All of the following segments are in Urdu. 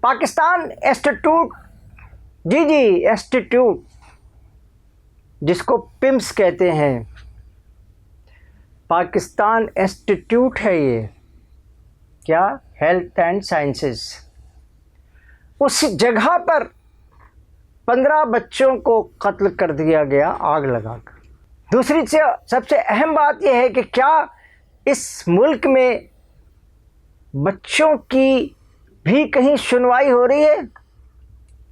پاکستان انسٹیٹیوٹ، جی انسٹیٹیوٹ، جس کو پمس کہتے ہیں، پاکستان انسٹیٹیوٹ ہے یہ، کیا؟ Health and sciences. اس جگہ پر 15 بچوں کو قتل کر دیا گیا آگ لگا کر۔ دوسری سب سے اہم بات یہ ہے کہ کیا اس ملک میں بچوں کی بھی کہیں سنوائی ہو رہی ہے،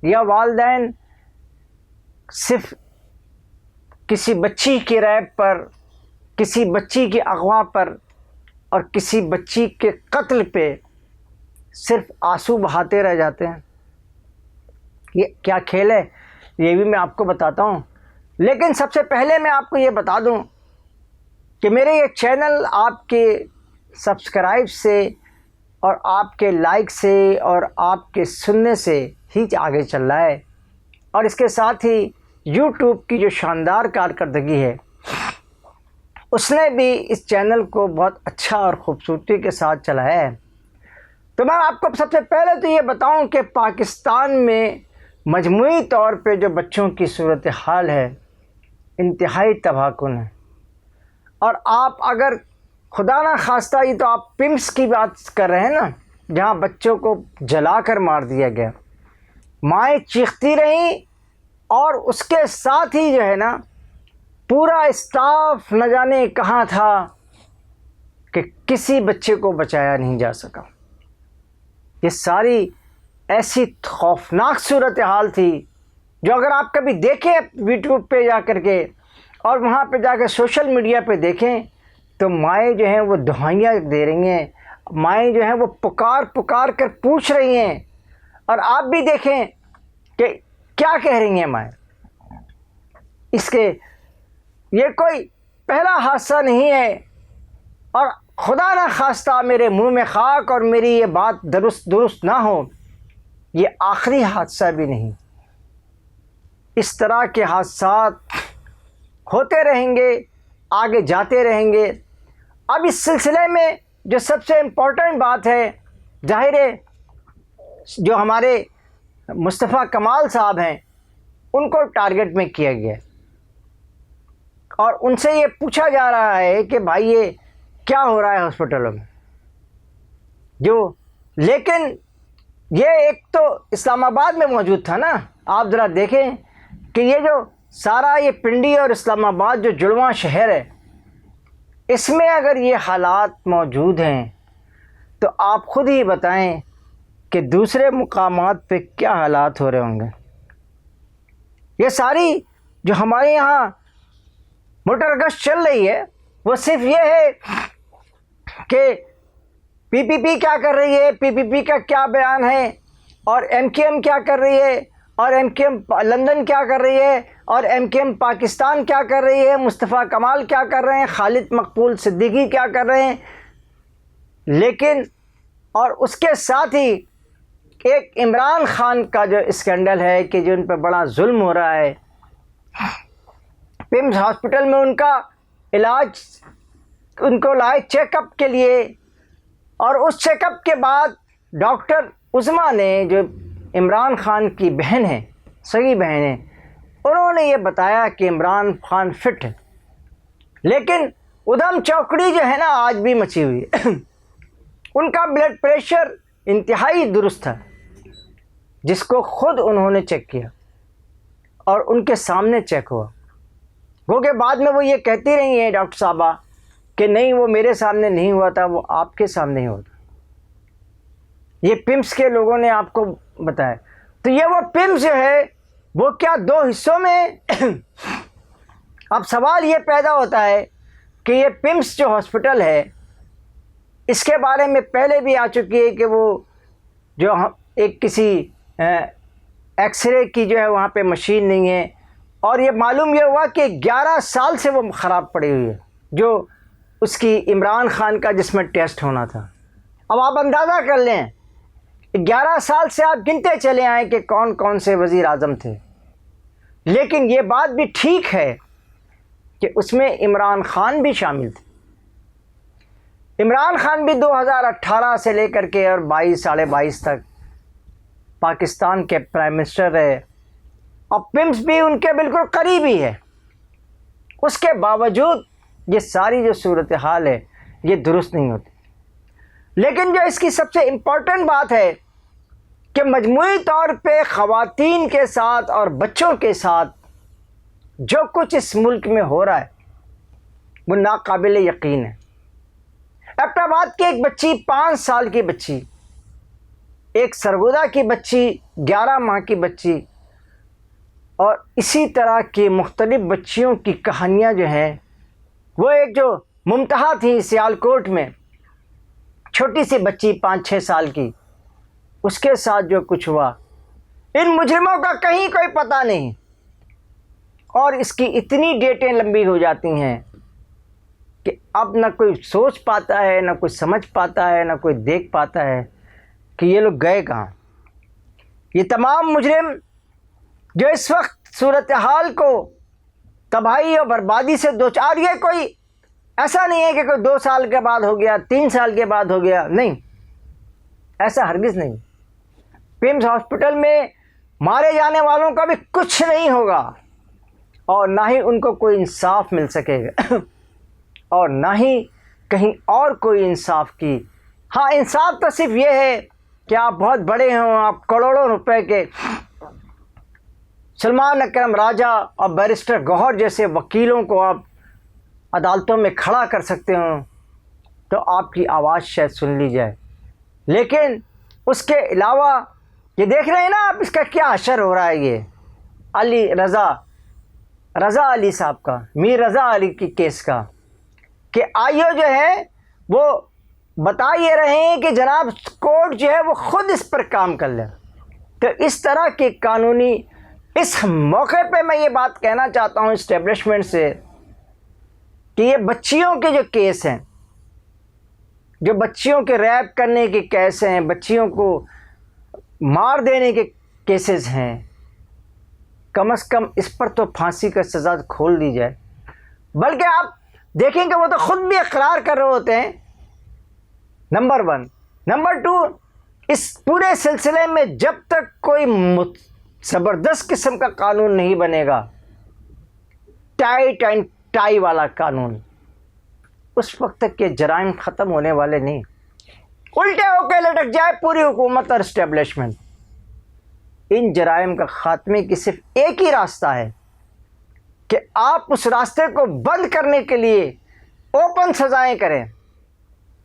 یا والدین صرف کسی بچی کی ریپ پر، کسی بچی کی اغوا پر اور کسی بچی کے قتل پہ صرف آنسو بہاتے رہ جاتے ہیں؟ یہ کیا کھیل ہے؟ یہ بھی میں آپ کو بتاتا ہوں، لیکن سب سے پہلے میں آپ کو یہ بتا دوں کہ میرے یہ چینل آپ کے سبسکرائب سے اور آپ کے لائک سے اور آپ کے سننے سے ہی آگے چل رہا ہے، اور اس کے ساتھ ہی یوٹیوب کی جو شاندار کارکردگی ہے اس نے بھی اس چینل کو بہت اچھا اور خوبصورتی کے ساتھ چلایا ہے۔ تو میں آپ کو سب سے پہلے تو یہ بتاؤں کہ پاکستان میں مجموعی طور پہ جو بچوں کی صورتحال ہے انتہائی تباہ کن ہے، اور آپ اگر خدا نہ خواستہ، یہ تو آپ پمس کی بات کر رہے ہیں نا، جہاں بچوں کو جلا کر مار دیا گیا، مائیں چیختی رہیں، اور اس کے ساتھ ہی جو ہے نا پورا اسٹاف نہ جانے کہاں تھا کہ کسی بچے کو بچایا نہیں جا سکا۔ یہ ساری ایسی خوفناک صورتحال تھی جو اگر آپ کبھی دیکھیں یوٹیوب پہ جا کر کے اور وہاں پہ جا کے سوشل میڈیا پہ دیکھیں تو مائیں جو ہیں وہ دہائیاں دے رہی ہیں، مائیں جو ہیں وہ پکار کر پوچھ رہی ہیں، اور آپ بھی دیکھیں کہ کیا کہہ رہی ہیں مائیں۔ اس کے یہ کوئی پہلا حادثہ نہیں ہے، اور خدا نہ خواستہ میرے منہ میں خاک اور میری یہ بات درست نہ ہو، یہ آخری حادثہ بھی نہیں۔ اس طرح کے حادثات ہوتے رہیں گے، آگے جاتے رہیں گے۔ اب اس سلسلے میں جو سب سے امپورٹنٹ بات ہے، ظاہر ہے جو ہمارے مصطفیٰ کمال صاحب ہیں ان کو ٹارگٹ میں کیا گیا ہے، اور ان سے یہ پوچھا جا رہا ہے کہ بھائی یہ کیا ہو رہا ہے ہاسپٹلوں میں، لیکن یہ ایک تو اسلام آباد میں موجود تھا نا۔ آپ ذرا دیکھیں کہ یہ جو سارا یہ پنڈی اور اسلام آباد جو جڑواں شہر ہے، اس میں اگر یہ حالات موجود ہیں تو آپ خود ہی بتائیں کہ دوسرے مقامات پہ کیا حالات ہو رہے ہوں گے۔ یہ ساری جو ہمارے یہاں موٹر گشت چل رہی ہے وہ صرف یہ ہے کہ پی پی پی کیا کر رہی ہے، پی پی پی کا کیا بیان ہے، اور ایم کیو ایم کیا کر رہی ہے، اور ایم کیو ایم لندن کیا کر رہی ہے، اور ایم کیو ایم پاکستان کیا کر رہی ہے، مصطفیٰ کمال کیا کر رہے ہیں، خالد مقبول صدیقی کیا کر رہے ہیں۔ لیکن اور اس کے ساتھ ہی ایک عمران خان کا جو اسکینڈل ہے کہ جو ان پہ بڑا ظلم ہو رہا ہے، پمس ہاسپٹل میں ان کو لائے چیک اپ کے لیے، اور اس چیک اپ کے بعد ڈاکٹر عظمیٰ نے جو عمران خان کی بہن ہے، سگی بہن ہے، انہوں نے یہ بتایا کہ عمران خان فٹ ہے، لیکن ادھم چوکڑی جو ہے نا آج بھی مچی ہوئی ہے۔ ان کا بلڈ پریشر انتہائی درست تھا، جس کو خود انہوں نے چیک کیا اور ان کے سامنے چیک ہوا، گوکہ بعد میں وہ یہ کہتی رہی ہیں ڈاکٹر صاحبہ کہ نہیں وہ میرے سامنے نہیں ہوا تھا، وہ آپ کے سامنے ہی ہوا تھا۔ یہ پمس کے لوگوں نے آپ کو بتایا۔ تو یہ وہ پمس جو ہے وہ کیا 2 حصوں میں اب سوال یہ پیدا ہوتا ہے کہ یہ پمس جو ہاسپٹل ہے اس کے بارے میں پہلے بھی آ چکی ہے کہ وہ جو ایک کسی ایکس رے کی جو ہے وہاں پہ مشین نہیں ہے، اور یہ معلوم یہ ہوا کہ 11 سال سے وہ خراب پڑی ہوئی ہے، جو اس کی عمران خان کا جس میں ٹیسٹ ہونا تھا۔ اب آپ اندازہ کر لیں 11 سال سے آپ گنتے چلے آئیں کہ کون کون سے وزیر اعظم تھے، لیکن یہ بات بھی ٹھیک ہے کہ اس میں عمران خان بھی شامل تھے۔ عمران خان بھی 2018 سے لے کر کے اور 22 ساڑھے 22 تک پاکستان کے پرائم منسٹر رہے اور پمس بھی ان کے بالکل قریبی ہے، اس کے باوجود یہ ساری جو صورتحال ہے یہ درست نہیں ہوتی۔ لیکن جو اس کی سب سے امپورٹنٹ بات ہے کہ مجموعی طور پہ خواتین کے ساتھ اور بچوں کے ساتھ جو کچھ اس ملک میں ہو رہا ہے وہ ناقابل یقین ہے۔ ایبٹ آباد کی ایک بچی، 5 سال کی بچی، ایک سرگودا کی بچی، 11 ماہ کی بچی، اور اسی طرح کی مختلف بچیوں کی کہانیاں جو ہیں، وہ ایک جو ممتحہ تھی سیالکوٹ میں، چھوٹی سی بچی 5-6 سال کی، اس کے ساتھ جو کچھ ہوا، ان مجرموں کا کہیں کوئی پتہ نہیں، اور اس کی اتنی ڈیٹیں لمبی ہو جاتی ہیں کہ اب نہ کوئی سوچ پاتا ہے، نہ کوئی سمجھ پاتا ہے، نہ کوئی دیکھ پاتا ہے کہ یہ لوگ گئے کہاں۔ یہ تمام مجرم جو اس وقت صورتحال کو تباہی اور بربادی سے دوچار، یہ کوئی ایسا نہیں ہے کہ کوئی 2 سال کے بعد ہو گیا، 3 سال کے بعد ہو گیا، نہیں، ایسا ہرگز نہیں۔ پمس ہاسپٹل میں مارے جانے والوں کا بھی کچھ نہیں ہوگا، اور نہ ہی ان کو کوئی انصاف مل سکے گا، اور نہ ہی کہیں اور کوئی انصاف کی۔ ہاں، انصاف تو صرف یہ ہے کہ آپ بہت بڑے ہوں، آپ کروڑوں روپے کے سلمان اکرم راجہ اور بیرسٹر گوہر جیسے وکیلوں کو آپ عدالتوں میں کھڑا کر سکتے ہوں تو آپ کی آواز شاید سن لی جائے۔ لیکن اس کے علاوہ یہ دیکھ رہے ہیں نا آپ، اس کا کیا اثر ہو رہا ہے، یہ رضا علی صاحب کا، میر رضا علی کی کیس کا، کہ آئیو جو ہے وہ بتا یہ رہے ہیں کہ جناب کورٹ جو ہے وہ خود اس پر کام کر لے۔ تو اس طرح کے قانونی، اس موقع پہ میں یہ بات کہنا چاہتا ہوں اسٹیبلشمنٹ سے کہ یہ بچیوں کے جو کیس ہیں، جو بچیوں کے ریپ کرنے کے کیس ہیں، بچیوں کو مار دینے کے کیسز ہیں، کم از کم اس پر تو پھانسی کا سزا کھول دی جائے۔ بلکہ آپ دیکھیں کہ وہ تو خود بھی اقرار کر رہے ہوتے ہیں، نمبر 1۔ نمبر 2، اس پورے سلسلے میں جب تک کوئی زبردست قسم کا قانون نہیں بنے گا، ٹائٹ اینڈ ٹائی والا قانون، اس وقت تک یہ جرائم ختم ہونے والے نہیں، الٹے ہو کے لٹک جائے پوری حکومت اور اسٹیبلشمنٹ۔ ان جرائم کا خاتمے کی صرف ایک ہی راستہ ہے کہ آپ اس راستے کو بند کرنے کے لیے اوپن سزائیں کریں۔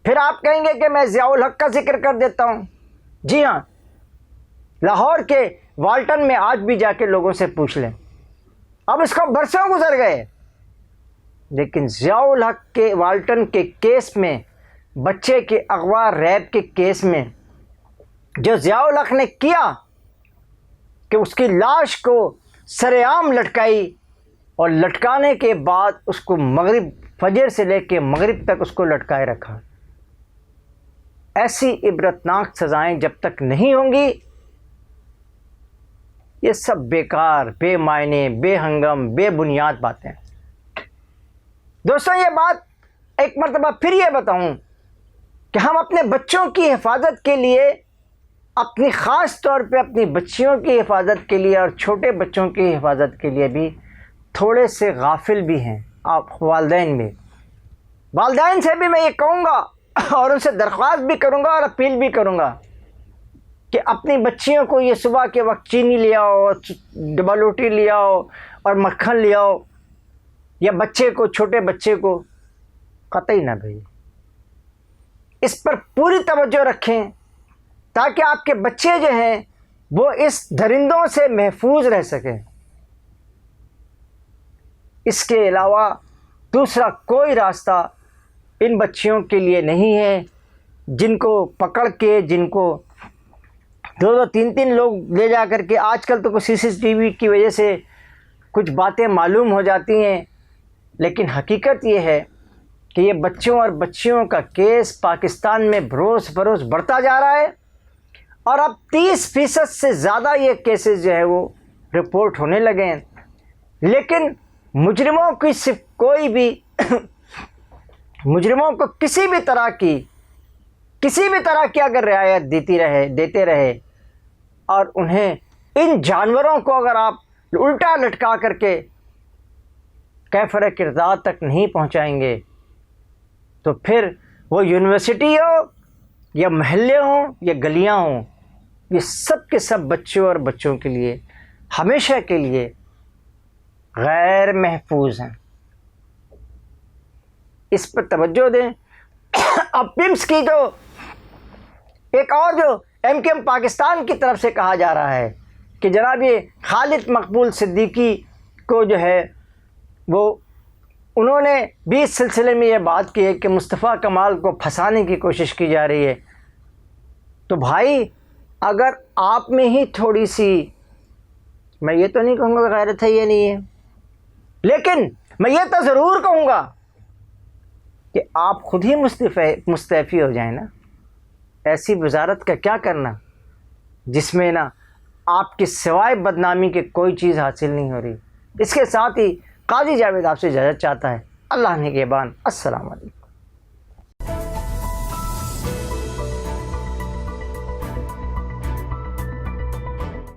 پھر آپ کہیں گے کہ میں ضیاء الحق کا ذکر کر دیتا ہوں، جی ہاں، لاہور کے والٹن میں آج بھی جا کے لوگوں سے پوچھ لیں، اب اس کو برسوں گزر گئے، لیکن ضیاء الحق کے والٹن کے کیس میں، بچے کے اغوا ریپ کے کیس میں، جو ضیاء الحق نے کیا کہ اس کی لاش کو سر عام لٹکائی، اور لٹکانے کے بعد اس کو مغرب، فجر سے لے کے مغرب تک اس کو لٹکائے رکھا۔ ایسی عبرتناک سزائیں جب تک نہیں ہوں گی، یہ سب بیکار، بے معنی، بے ہنگم، بے بنیاد باتیں۔ دوستوں، یہ بات ایک مرتبہ پھر یہ بتاؤں کہ ہم اپنے بچوں کی حفاظت کے لیے، اپنی خاص طور پہ اپنی بچیوں کی حفاظت کے لیے اور چھوٹے بچوں کی حفاظت کے لیے بھی تھوڑے سے غافل بھی ہیں، آپ والدین بھی۔ والدین سے بھی میں یہ کہوں گا اور ان سے درخواست بھی کروں گا اور اپیل بھی کروں گا کہ اپنی بچیوں کو یہ صبح کے وقت چینی لے آؤ، ڈبل روٹی لے آؤ اور مکھن لے آؤ، یا بچے کو، چھوٹے بچے کو قطعی نہ بھیجیں۔ اس پر پوری توجہ رکھیں تاکہ آپ کے بچے جو ہیں وہ اس درندوں سے محفوظ رہ سکیں۔ اس کے علاوہ دوسرا کوئی راستہ ان بچیوں کے لیے نہیں ہے، جن کو پکڑ کے، جن کو 2-3 لوگ لے جا کر کے، آج کل تو سی سی ٹی وی کی وجہ سے کچھ باتیں معلوم ہو جاتی ہیں، لیکن حقیقت یہ ہے کہ یہ بچوں اور بچیوں کا کیس پاکستان میں بروز بروز بڑھتا جا رہا ہے، اور اب 30% سے زیادہ یہ کیسز جو ہے وہ رپورٹ ہونے لگے ہیں۔ لیکن مجرموں کی صرف کوئی بھی مجرموں کو کسی بھی طرح کی اگر رعایت دیتے رہے اور انہیں ان جانوروں کو اگر آپ الٹا لٹکا کر کے کیفر کردار تک نہیں پہنچائیں گے تو پھر وہ یونیورسٹی ہو یا محلے ہوں یا گلیاں ہوں، یہ سب کے سب بچوں اور بچوں کے لیے ہمیشہ کے لیے غیر محفوظ ہیں۔ اس پر توجہ دیں۔ اب پمس کی جو ایک اور جو ایم کیو ایم پاکستان کی طرف سے کہا جا رہا ہے کہ جناب یہ خالد مقبول صدیقی کو جو ہے وہ انہوں نے بھی اس سلسلے میں یہ بات کی ہے کہ مصطفیٰ کمال کو پھنسانے کی کوشش کی جا رہی ہے۔ تو بھائی اگر آپ میں ہی تھوڑی سی، میں یہ تو نہیں کہوں گا غیرت ہے یہ نہیں ہے، لیکن میں یہ تو ضرور کہوں گا کہ آپ خود ہی مستعفی ہو جائیں نا۔ ایسی وزارت کا کیا کرنا جس میں نا آپ کی سوائے بدنامی کے کوئی چیز حاصل نہیں ہو رہی۔ اس کے ساتھ ہی قاضی جاوید آپ سے اجازت چاہتا ہے۔ اللہ نگہبان۔ السلام علیکم۔